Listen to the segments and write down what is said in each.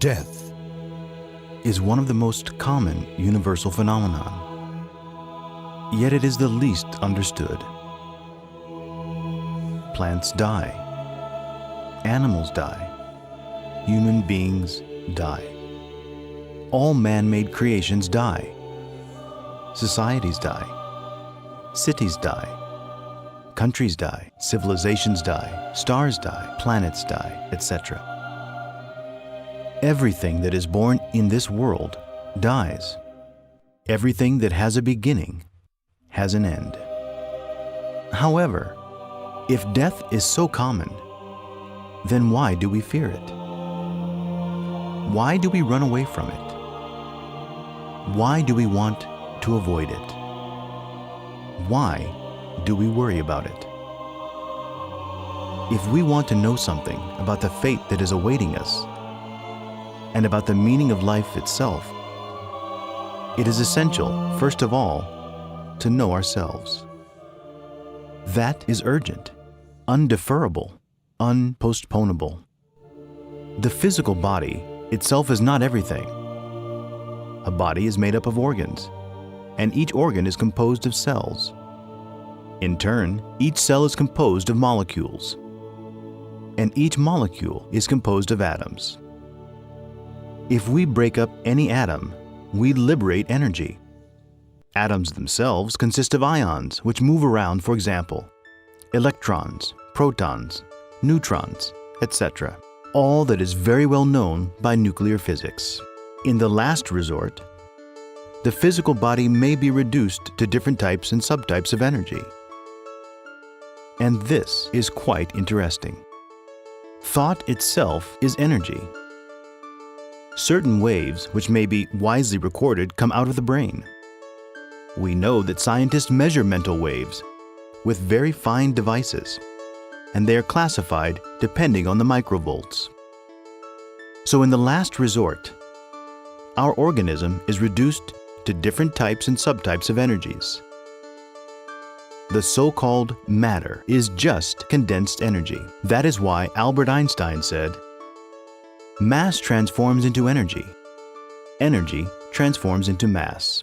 Death is one of the most common universal phenomenon, yet it is the least understood. Plants die, animals die, human beings die. All man-made creations die. Societies die, cities die, countries die, civilizations die, stars die, planets die, etc. Everything that is born in this world dies. Everything that has a beginning has an end. However, if death is so common, then why do we fear it? Why do we run away from it? Why do we want to avoid it? Why do we worry about it? If we want to know something about the fate that is awaiting us and about the meaning of life itself, it is essential, first of all, to know ourselves. That is urgent, un-deferrable, un-postponable. The physical body itself is not everything. A body is made up of organs, and each organ is composed of cells. In turn, each cell is composed of molecules, and each molecule is composed of atoms. If we break up any atom, we liberate energy. Atoms themselves consist of ions which move around, for example, electrons, protons, neutrons, etc. All that is very well known by nuclear physics. In the last resort, the physical body may be reduced to different types and subtypes of energy. And this is quite interesting. Thought itself is energy. Certain waves, which may be wisely recorded, come out of the brain. We know that scientists measure mental waves with very fine devices, and they are classified depending on the microvolts. So in the last resort, our organism is reduced to different types and subtypes of energies. The so-called matter is just condensed energy. That is why Albert Einstein said, "Mass transforms into energy. Energy transforms into mass."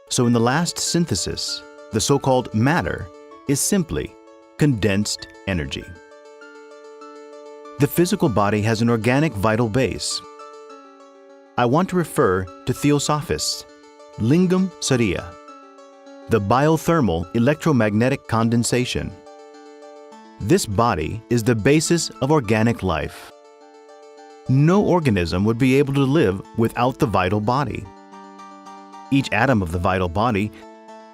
So in the last synthesis, the so-called matter is simply condensed energy. The physical body has an organic vital base. I want to refer to Theosophists' lingam saria, the biothermal electromagnetic condensation. This body is the basis of organic life. No organism would be able to live without the vital body. Each atom of the vital body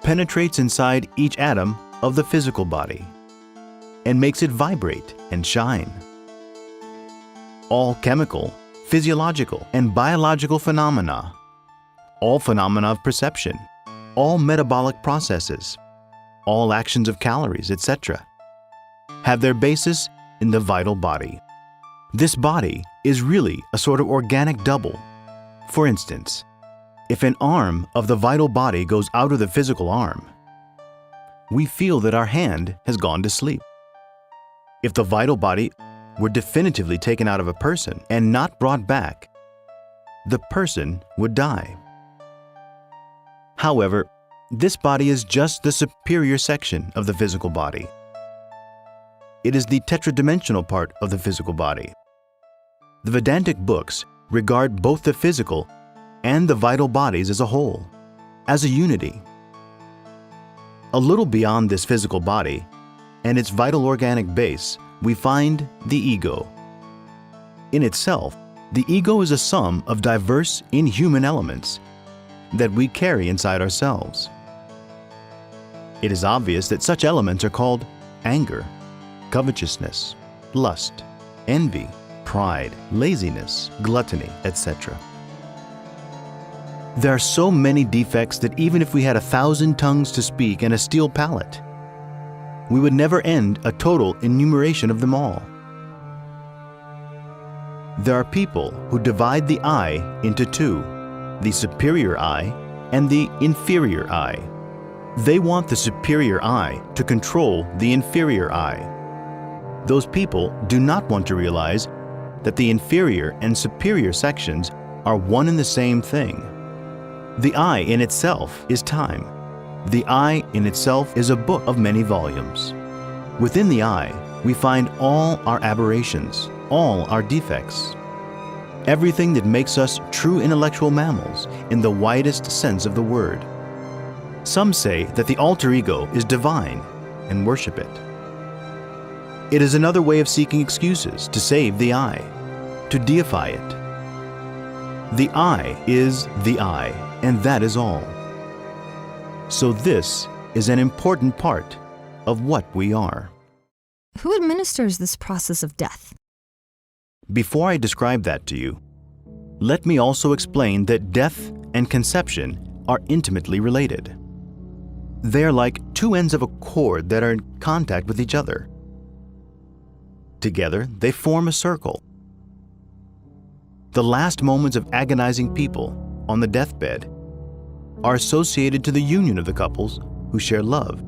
penetrates inside each atom of the physical body and makes it vibrate and shine. All chemical, physiological, and biological phenomena, all phenomena of perception, all metabolic processes, all actions of calories, etc., have their basis in the vital body. This body is really a sort of organic double. For instance, if an arm of the vital body goes out of the physical arm, we feel that our hand has gone to sleep. If the vital body were definitively taken out of a person and not brought back, the person would die. However, this body is just the superior section of the physical body. It is the tetradimensional part of the physical body. The Vedantic books regard both the physical and the vital bodies as a whole, as a unity. A little beyond this physical body and its vital organic base, we find the ego. In itself, the ego is a sum of diverse inhuman elements that we carry inside ourselves. It is obvious that such elements are called anger, covetousness, lust, envy, pride, laziness, gluttony, etc. There are so many defects that even if we had 1,000 tongues to speak and a steel palate, we would never end a total enumeration of them all. There are people who divide the eye into two, the superior eye and the inferior eye. They want the superior eye to control the inferior eye. Those people do not want to realize that the inferior and superior sections are one and the same thing. The I in itself is time. The I in itself is a book of many volumes. Within the I, we find all our aberrations, all our defects. Everything that makes us true intellectual mammals in the widest sense of the word. Some say that the alter ego is divine and worship it. It is another way of seeking excuses to save the I, to deify it. The I is the I, and that is all. So this is an important part of what we are. Who administers this process of death? Before I describe that to you, let me also explain that death and conception are intimately related. They are like two ends of a cord that are in contact with each other. Together, they form a circle. The last moments of agonizing people on the deathbed are associated to the union of the couples who share love,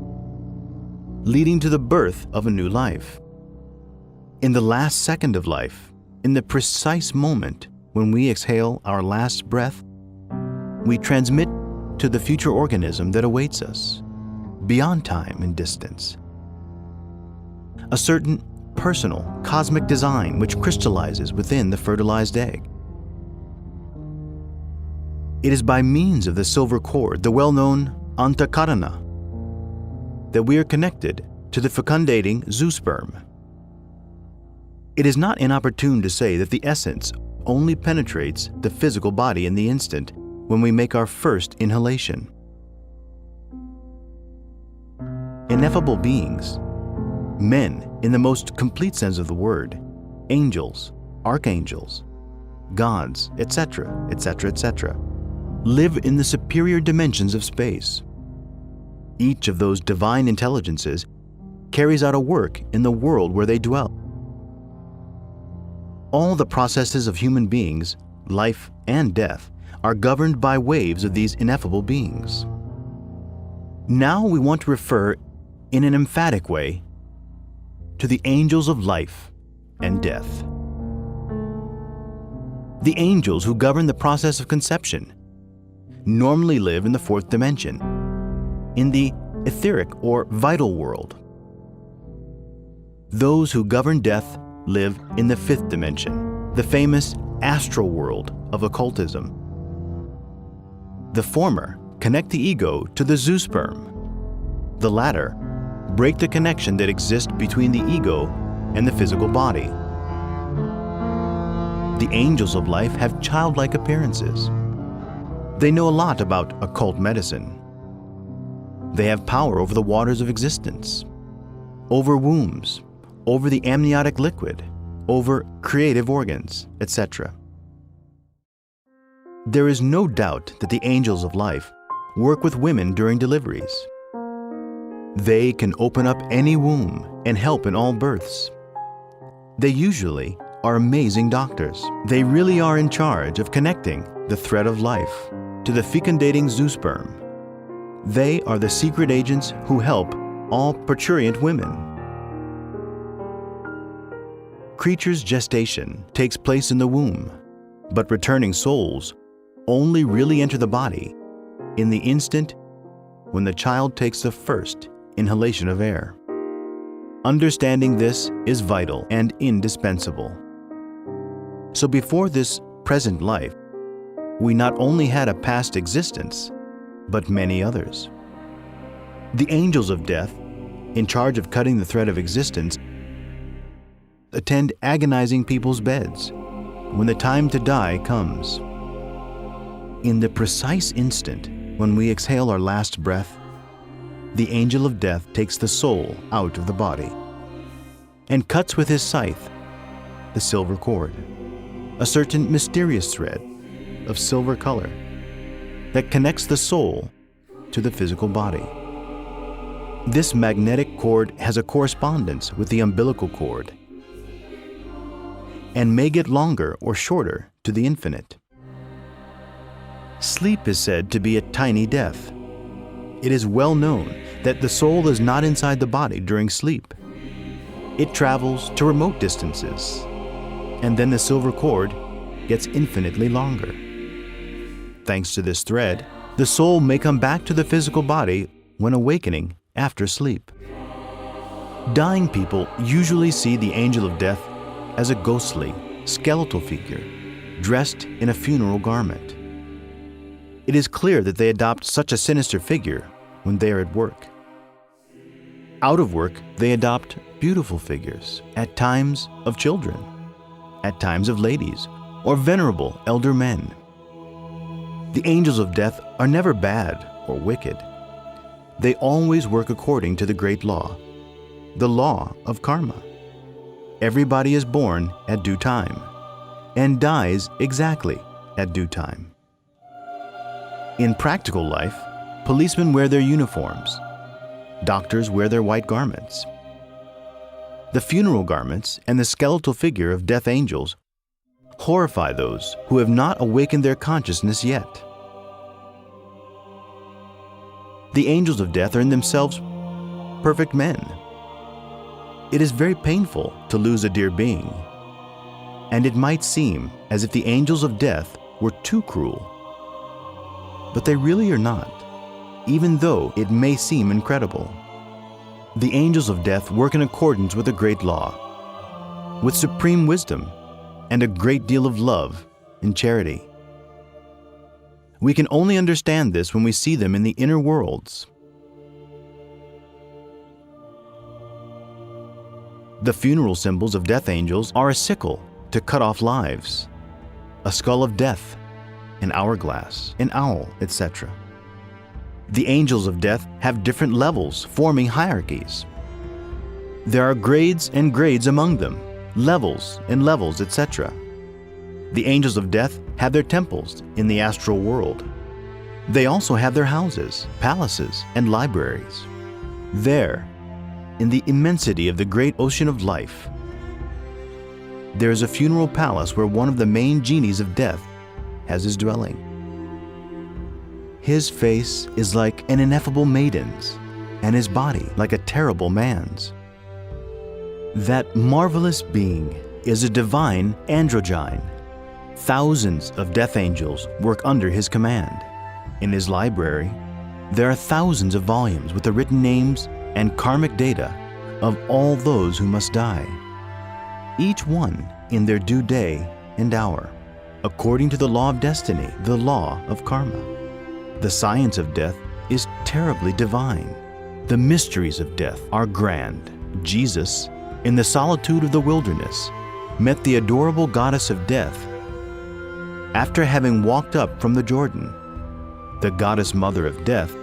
leading to the birth of a new life. In the last second of life, in the precise moment when we exhale our last breath, we transmit to the future organism that awaits us, beyond time and distance, a certain personal cosmic design which crystallizes within the fertilized egg. It is by means of the silver cord, the well-known antakarana, that we are connected to the fecundating zoosperm. It is not inopportune to say that the essence only penetrates the physical body in the instant when we make our first inhalation. Ineffable beings, men in the most complete sense of the word, angels, archangels, gods, etc., etc., etc., live in the superior dimensions of space. Each of those divine intelligences carries out a work in the world where they dwell. All the processes of human beings, life and death, are governed by waves of these ineffable beings. Now we want to refer in an emphatic way to the angels of life and death. The angels who govern the process of conception normally live in the fourth dimension, in the etheric or vital world. Those who govern death live in the fifth dimension, the famous astral world of occultism. The former connect the ego to the zoosperm. The latter break the connection that exists between the ego and the physical body. The angels of life have childlike appearances. They know a lot about occult medicine. They have power over the waters of existence, over wombs, over the amniotic liquid, over creative organs, etc. There is no doubt that the angels of life work with women during deliveries. They can open up any womb and help in all births. They usually are amazing doctors. They really are in charge of connecting the thread of life to the fecundating zoosperm. They are the secret agents who help all parturient women. Creature's gestation takes place in the womb, but returning souls only really enter the body in the instant when the child takes the first inhalation of air. Understanding this is vital and indispensable. So before this present life, we not only had a past existence, but many others. The angels of death, in charge of cutting the thread of existence, attend agonizing people's beds when the time to die comes. In the precise instant when we exhale our last breath, the angel of death takes the soul out of the body and cuts with his scythe the silver cord, a certain mysterious thread of silver color that connects the soul to the physical body. This magnetic cord has a correspondence with the umbilical cord and may get longer or shorter to the infinite. Sleep is said to be a tiny death. It is well known that the soul is not inside the body during sleep. It travels to remote distances, and then the silver cord gets infinitely longer. Thanks to this thread, the soul may come back to the physical body when awakening after sleep. Dying people usually see the angel of death as a ghostly, skeletal figure dressed in a funeral garment. It is clear that they adopt such a sinister figure when they are at work. Out of work, they adopt beautiful figures, at times of children, at times of ladies, or venerable elder men. The angels of death are never bad or wicked. They always work according to the great law, the law of karma. Everybody is born at due time and dies exactly at due time. In practical life, policemen wear their uniforms. Doctors wear their white garments. The funeral garments and the skeletal figure of death angels horrify those who have not awakened their consciousness yet. The angels of death are in themselves perfect men. It is very painful to lose a dear being, and it might seem as if the angels of death were too cruel. But they really are not, even though it may seem incredible. The angels of death work in accordance with a great law, with supreme wisdom and a great deal of love and charity. We can only understand this when we see them in the inner worlds. The funeral symbols of death angels are a sickle to cut off lives, a skull of death, an hourglass, an owl, etc. The angels of death have different levels, forming hierarchies. There are grades and grades among them, levels and levels, etc. The angels of death have their temples in the astral world. They also have their houses, palaces, and libraries. There, in the immensity of the great ocean of life, there is a funeral palace where one of the main genies of death has his dwelling. His face is like an ineffable maiden's, and his body like a terrible man's. That marvelous being is a divine androgyne. Thousands of death angels work under his command. In his library, there are thousands of volumes with the written names and karmic data of all those who must die, each one in their due day and hour, according to the law of destiny, the law of karma. The science of death is terribly divine. The mysteries of death are grand. Jesus, in the solitude of the wilderness, met the adorable goddess of death. After having walked up from the Jordan, the goddess mother of death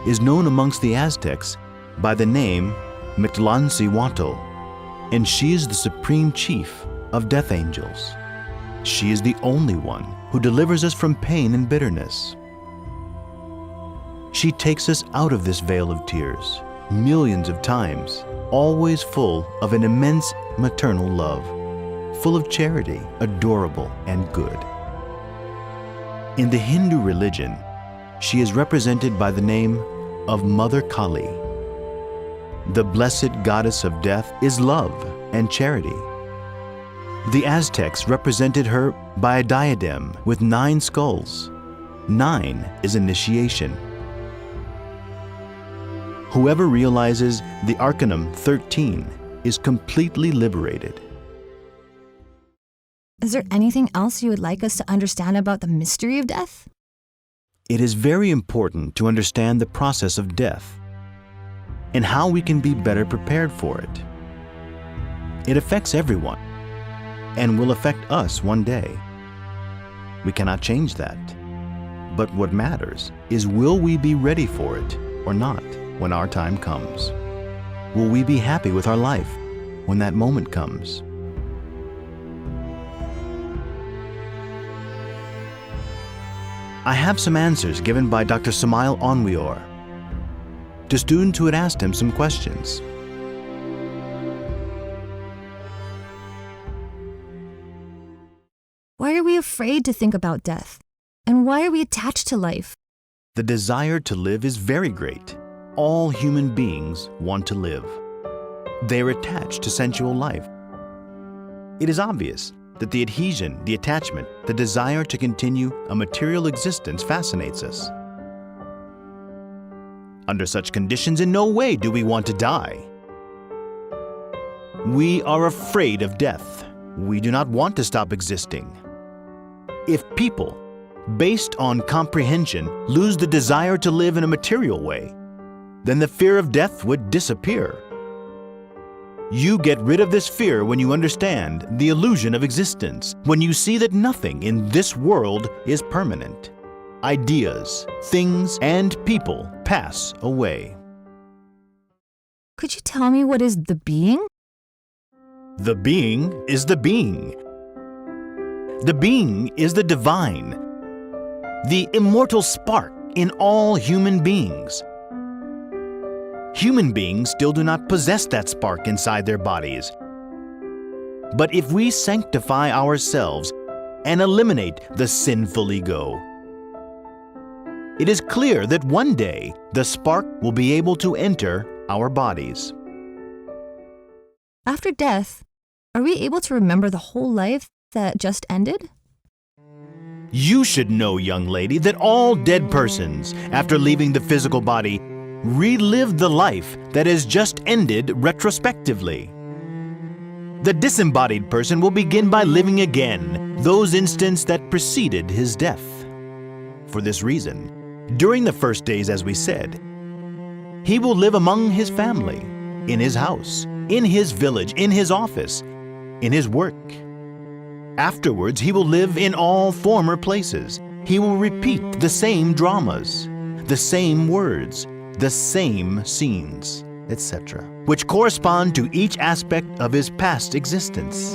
is known amongst the Aztecs by the name Mictlantecuhtli, and she is the supreme chief of death angels. She is the only one who delivers us from pain and bitterness. She takes us out of this vale of tears, millions of times, always full of an immense maternal love, full of charity, adorable and good. In the Hindu religion, she is represented by the name of Mother Kali. The blessed goddess of death is love and charity. The Aztecs represented her by a diadem with 9 skulls. 9 is initiation. Whoever realizes the Arcanum 13 is completely liberated. Is there anything else you would like us to understand about the mystery of death? It is very important to understand the process of death and how we can be better prepared for it. It affects everyone and will affect us one day. We cannot change that. But what matters is, will we be ready for it or not when our time comes? Will we be happy with our life when that moment comes? I have some answers given by Dr. Samael Onwior to students who had asked him some questions. Why are we afraid to think about death? And why are we attached to life? The desire to live is very great. All human beings want to live. They are attached to sensual life. It is obvious that the adhesion, the attachment, the desire to continue a material existence fascinates us. Under such conditions, in no way do we want to die. We are afraid of death. We do not want to stop existing. If people, based on comprehension, lose the desire to live in a material way, then the fear of death would disappear. You get rid of this fear when you understand the illusion of existence, when you see that nothing in this world is permanent. Ideas, things, and people pass away. Could you tell me what is the being? The being is the being. The being is the divine, the immortal spark in all human beings. Human beings still do not possess that spark inside their bodies. But if we sanctify ourselves and eliminate the sinful ego, it is clear that one day the spark will be able to enter our bodies. After death, are we able to remember the whole life that just ended? You should know, young lady, that all dead persons, after leaving the physical body, relive the life that has just ended retrospectively. The disembodied person will begin by living again those instants that preceded his death. For this reason, during the first days, as we said, he will live among his family, in his house, in his village, in his office, in his work. Afterwards, he will live in all former places. He will repeat the same dramas, the same words, the same scenes, etc., which correspond to each aspect of his past existence.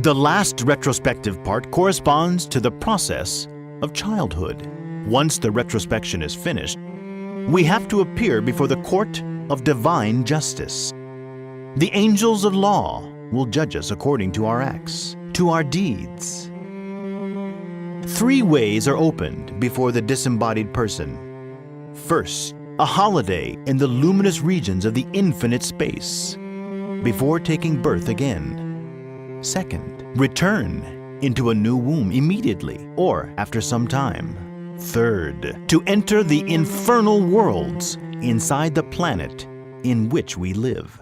The last retrospective part corresponds to the process of childhood. Once the retrospection is finished, we have to appear before the court of divine justice. The angels of law will judge us according to our acts, to our deeds. 3 ways are opened before the disembodied person. First, a holiday in the luminous regions of the infinite space, before taking birth again. Second, return into a new womb immediately or after some time. Third, to enter the infernal worlds inside the planet in which we live.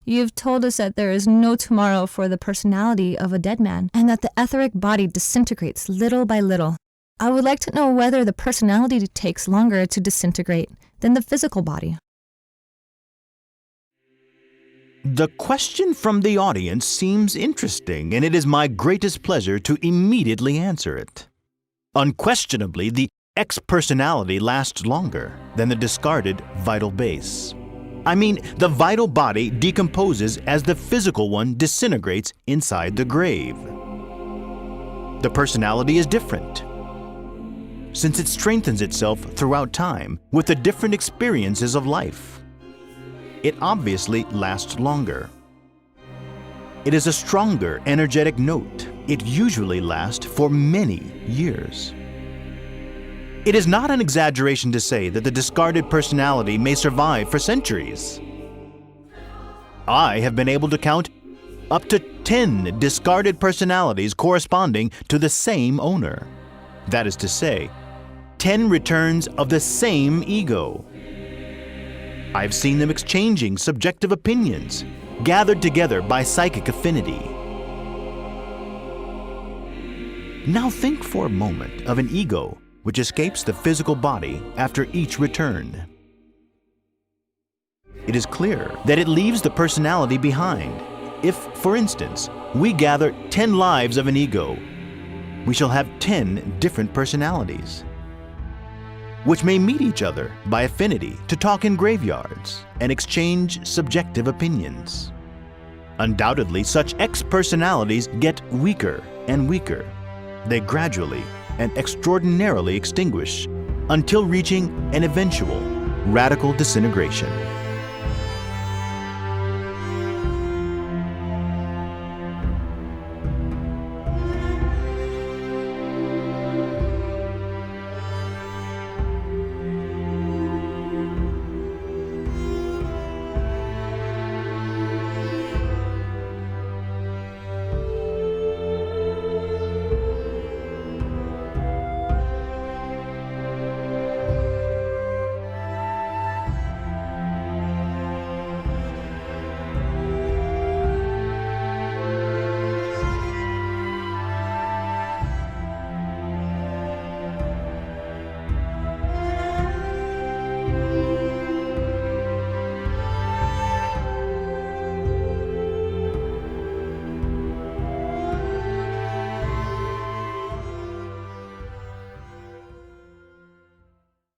You've told us that there is no tomorrow for the personality of a dead man and that the etheric body disintegrates little by little. I would like to know whether the personality takes longer to disintegrate than the physical body. The question from the audience seems interesting, and it is my greatest pleasure to immediately answer it. Unquestionably, the X-personality lasts longer than the discarded vital base. I mean, the vital body decomposes as the physical one disintegrates inside the grave. The personality is different, since it strengthens itself throughout time with the different experiences of life. It obviously lasts longer. It is a stronger energetic note. It usually lasts for many years. It is not an exaggeration to say that the discarded personality may survive for centuries. I have been able to count up to 10 discarded personalities corresponding to the same owner. That is to say, 10 returns of the same ego. I've seen them exchanging subjective opinions, gathered together by psychic affinity. Now think for a moment of an ego which escapes the physical body after each return. It is clear that it leaves the personality behind. If, for instance, we gather 10 lives of an ego, we shall have 10 different personalities, which may meet each other by affinity to talk in graveyards and exchange subjective opinions. Undoubtedly, such X-personalities get weaker and weaker. They gradually and extraordinarily extinguish until reaching an eventual radical disintegration.